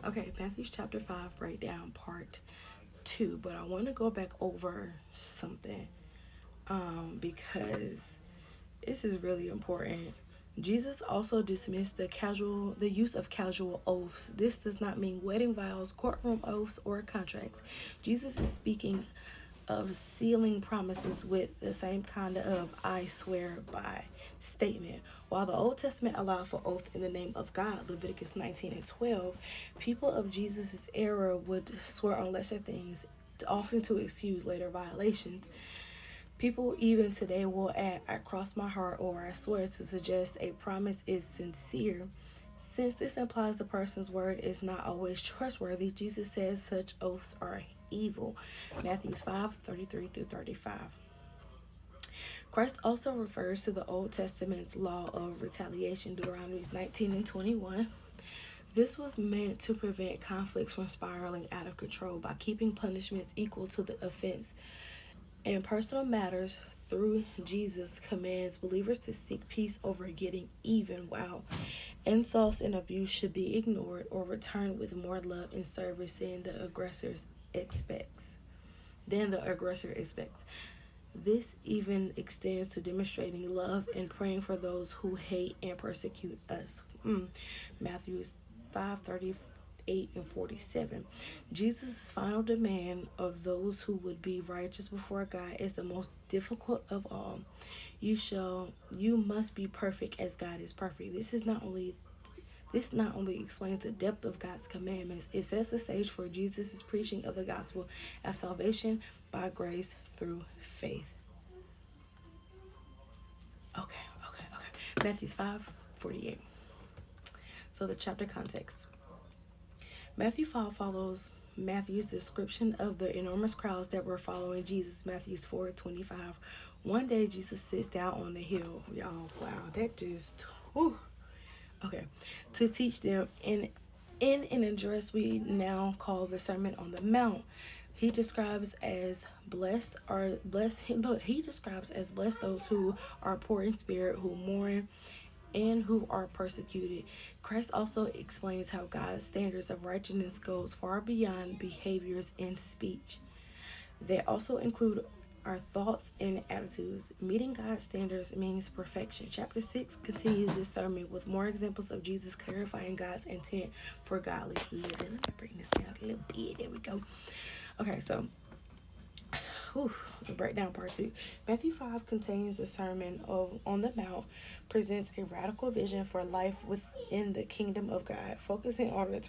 Okay, Matthew chapter 5, breakdown part 2. But I want to go back over something because this is really important. Jesus also dismissed the use of casual oaths. This does not mean wedding vows, courtroom oaths, or contracts. Jesus is speaking of sealing promises with the same kind of "I swear by" statement. While the Old Testament allowed for oath in the name of God, Leviticus 19 and 12, people of Jesus' era would swear on lesser things, often to excuse later violations. People even today will add "I cross my heart" or "I swear" to suggest a promise is sincere. Since this implies the person's word is not always trustworthy, Jesus says such oaths are evil. Matthew 5:33 through 35. Christ also refers to the Old Testament's law of retaliation, Deuteronomy 19 and 21. This was meant to prevent conflicts from spiraling out of control by keeping punishments equal to the offense. In personal matters, through Jesus commands believers to seek peace over getting even, while insults and abuse should be ignored or returned with more love and service than the aggressor expects. This even extends to demonstrating love and praying for those who hate and persecute us. Matthew 5:38 and 47. Jesus' final demand of those who would be righteous before God is the most difficult of all. You must be perfect as God is perfect. This not only explains the depth of God's commandments, it sets the stage for Jesus' preaching of the gospel as salvation by grace through faith. Okay. Matthew 5:48. So the chapter context. Matthew 5 follows Matthew's description of the enormous crowds that were following Jesus. Matthew 4:25. One day Jesus sits down on the hill. Y'all, wow, that just, whew. Okay, to teach them in an address we now call the Sermon on the Mount. He describes as blessed are blessed. Look, he describes as blessed those who are poor in spirit, who mourn, and who are persecuted. Christ also explains how God's standards of righteousness goes far beyond behaviors and speech. They also include our thoughts and attitudes. Meeting God's standards means perfection. Chapter 6 continues this sermon with more examples of Jesus clarifying God's intent for godly living. Let me bring this down a little bit. There we go. Okay, so the breakdown part 2. Matthew 5 contains a sermon on the Mount, presents a radical vision for life within the kingdom of God, focusing on the